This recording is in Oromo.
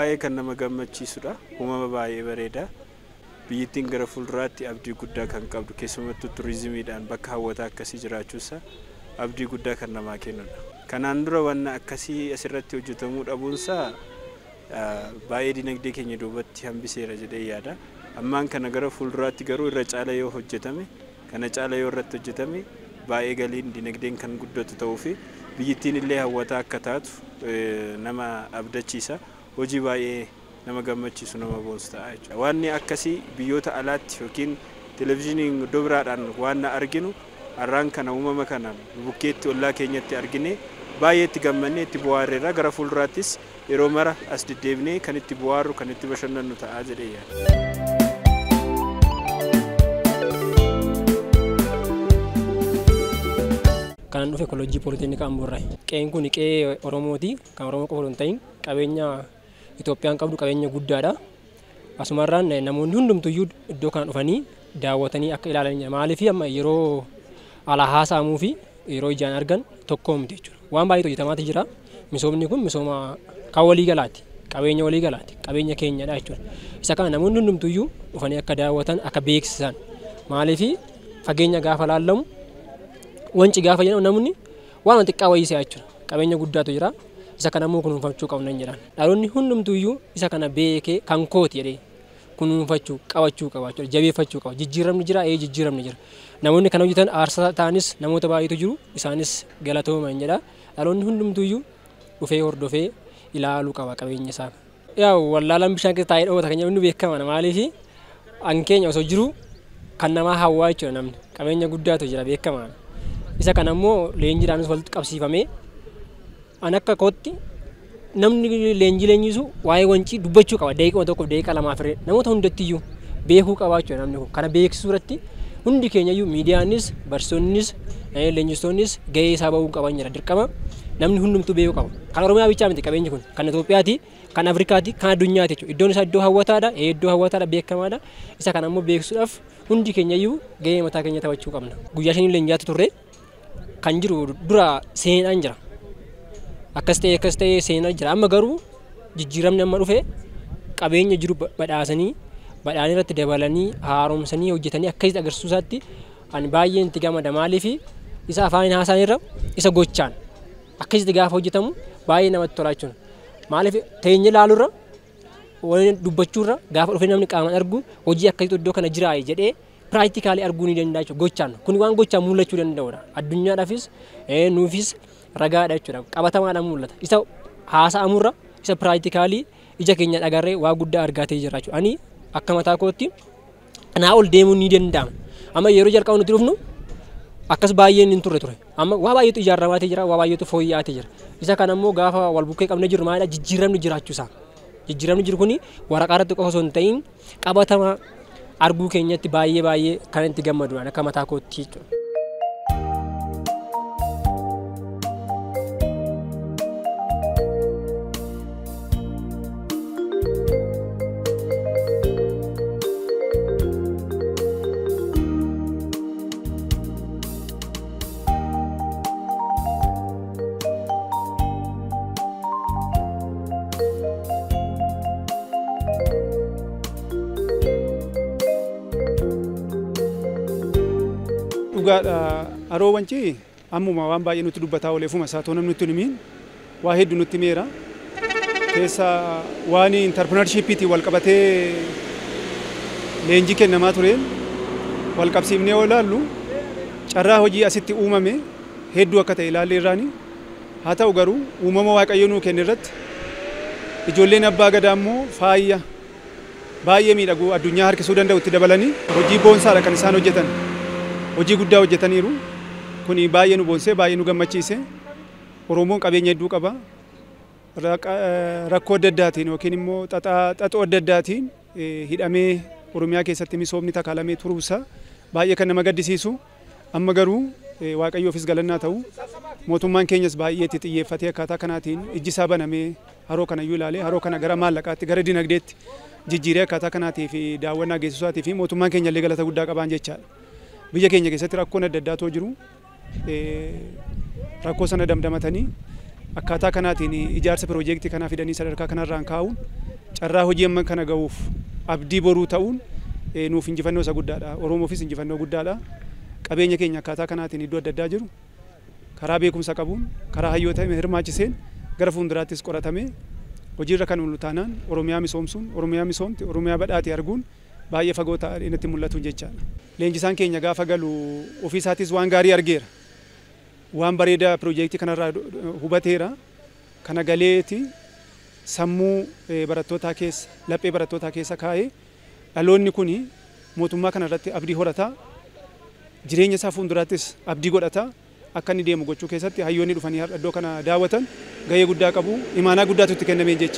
baay'ee kan nama gammachiisudha. Uumama baay'ee bareeda. Biyyattiin gara fuulduraatti abdii guddaa kan qabdu keessumattuu turizimiidhaan bakka hawwataa akkasii jiraachuusaa abdii guddaa kan namaa kennudha. Kanaan dura wanna akkasii asirratti hojjetamuu dhabuunsaa baay'ee dinagdee keenya duubatti hambiseera jedhee yaada. Ammaan kana gara fuulduraatti garuu irra caala yoo hojjetame, kana caala yoo irratti hojjetame baay'ee galiin dinagdeen kan guddatu ta'uu fi biyyattiin illee hawwataa akka taatu nama abdachiisa. Hojii baay'ee nama gammachiisu nama boonsu ta'a jechuudha. Waan akkasii biyyoota alaatti yookiin televezyiiniin iddoo biraadhaan waan arginu har'aan kana uumama kana bukkeetti ollaa keenyatti argine baay'ee itti gammannee itti bohaarreerra. Gara fuulduraattis yeroo mara as deddeebinee kan itti bohaarru kan itti bashannannu ta'a jedhee yaada. Kanan dhufe Koolleejjii Pooliteeknikaa Amboorraa. Qe'een kun qe'ee Oromooti. Kan Oromoo qofa hin ta'in qabeenya Itoophiyaan qabdu qabeenya guddaadha. Asumarraan namoonni hundumtuyyuu iddoo kana dhufanii daawwatanii akka ilaalanidha. Maaliif amma yeroo ala haasa'amuu fi yeroo ijaan argan tokko miti jechuudha. Waan baay'ee hojjetamaatu jira. Misoomni kun misooma kan walii galaati. Qabeenya walii galaati. Qabeenya keenyadha jechuudha. Isa kana namoonni hundumtuyyuu dhufanii akka daawwatan akka beeksisan. Maaliif fageenya gaafa laallamu wanci gaafa jedhamu namni waan xiqqaa wayiisa jechuudha. Qabeenya guddaatu jira. Isa kana immoo kunuunfachuu qabna jedhan. Dhaloonni hundumtuyyuu isa kana beekee kan kooti jedhee kunuunfachuu qabachuu qaba jechuudha. Jabeeffachuu qaba. Jijjiiramni jira, jijjiiramni jira. Namoonni kana hojjetan aarsaa ta'anis namoota baay'eetu jiru. Isaanis galatooman jedha. Dhaloonni hundumtuyyuu dhufee hordofee ilaaluu qaba qabeenya isaa. Yaa wallaalaan bishaan keessa taa'ee dhoowwata kan jedhamu beekama. Maaliif hankeenya osoo jiru kan namaa hawwaa jechuudha namni. Qabeenya guddaatu jira beekama. Isa kana immoo leenjiidhaanis walitti qabsiifamee an akka kootti namni leenjisu waa'ee wancii dubbachuu qaba. Daqiiqaa tokkoof daqiiqaa lamaaf namoota hundattiyyuu beekuu qaba jechuudha namni kun. Kana beeksisuu irratti hundi keenyayyuu miidiyaanis, barsiisonnis, leenjistoonnis gahee isaa bahuu qaban jira. Dirqama namni hundumtuu beekuu qaba. Kan Oromiyaa bichaa miti qabeenyi kun. Kan Itoophiyaati, kan Afrikaati, kan addunyaati jechuudha. Iddoon isaa iddoo hawwataadha, iddoo hawwataadha beekamaadha. Isa kana immoo beeksisuudhaaf hundi keenyayyuu gahee mataa keenya taphachuu qabna. Guyyaa shanii leenjiyaatu turre kan jiru dura seenaan jira. Akkas ta'ee seenaa jira. Amma garuu jijjiiramni amma dhufe qabeenya jiru badhaasanii badhaanii irratti dabalanii haaromsanii hojjetanii akkasitti agarsiisuusaatti ani baay'een itti gammada. Maaliif isa afaan haasaan irra isa gochaan akkasitti gaafa hojjetamu baay'ee namatti tola jechuudha. Maaliif teenye ilaaluurra waan dubbachuurra gaafa dhufe namni qaamaan argu hojii akkasitti iddoo kana jiraa jedhee piraaktikaalii arguu ni danda'a jechuudha. Gochaan kun waan gochaan mul'achuu danda'udha. Addunyaadhaafis nuufis ragaadha jechuudha. Qabatamaadhaan mul'ata. Isa haasa'amurra isa piraaktikaalii ija keenya dhagarree waa guddaa argatee jira jechuudha. Ani akka mataa kootti anaa ol deemuu ni danda'ama. Amma yeroo jalqaba nuti dhufnu akkas baay'een hin turre ture. Amma waa baay'eetu ijaaramaatee jira, waa baay'eetu fooyya'aatee jira. Isa kana immoo gaafa wal bukkee qabnee jiru maalidha jijjiiramni jiraachuusaa. Jijjiiramni jiru kuni waraqaa irratti qofa osoo hin ta'in qabatama arguu keenyatti baay'ee kan itti gammadu akka mataa kootti jechuudha. Haroo wancii ammuma waan baay'ee nutti dubbataa ooleefuma isaa ta'uu namni nutti himiin waa hedduu nutti himeera. Keessa waan intarpirinarshiippiitiin wal qabatee leenjii kennamaa tureen wal qabsiifnee yoo ilaallu carraa hojii asitti uumame hedduu akka ta'e ilaallee irraani. Haa ta'u garuu uumama Waaqayyo nuu kenne irratti ijoolleen abbaa gadaa immoo faaya baay'ee miidhaguu addunyaa harkisuu danda'u itti dabalanii hojii boonsaadha kan isaan hojjetan. Hojii guddaa hojjetaniiru. Kuni baay'ee nu boonsee baay'ee nu gammachiise. Oromoon qabeenya hedduu qaba. Rakkoo adda addaatiin yookiin immoo xaxoo adda addaatiin hidhamee Oromiyaa keessatti misoomni takaalamee turuusaa baay'ee kan nama gaddisiisu. Amma garuu Waaqayyoofis galannaa ta'u mootummaan keenyas baay'ee itti xiyyeeffatee akkaataa kanaatiin ijji isaa banamee haroo kana iyyuu ilaalee haroo kana gara maallaqaatti gara dinagdeetti jijjiiree akkaataa kanaatii fi daawwannaa geessisaatii fi mootummaan keenya illee galata guddaa qaban jechaadha. Biyya keenya keessatti rakkoon adda addaatu jiru. Rakkoo sana damdamatanii akkaataa kanaatiin ijaarsa piroojeektii kanaa fidanii sadarkaa kanarraan kaa'uun carraa hojii amma kana ga'uuf abdii boruu ta'uun nuuf injifannoo isa guddaadha. Oromoofis injifannoo guddaadha. Qabeenya keenya akkaataa kanaatiin iddoo adda addaa jiru karaa beekumsa qabuun karaa hayyoota hirmaachiseen gara fuulduraattis qoratamee hojiirra kan mul'atu taanaan Oromiyaa misoomsuun Oromiyaa misoomte Oromiyaa badhaate arguun baay'ee fagoo ta'ee natti mul'atu jechaadha. Leenjisaan keenya gaafa galu ofiisaatis waan gaarii argeera. Waan bareedaa piroojeektii kanarraa hubateera. Kana galeeti sammuu barattootaa keessa laphee barattootaa keessa kaa'ee dhaloonni kun mootummaa kanarratti abdii horataa jireenya isaa fuulduraattis abdii godhataa akka inni deemu gochuu keessatti hayyoonni dhufanii iddoo kana daawwatan gahee guddaa qabu. Imaanaa guddaatu itti kennamee jecha.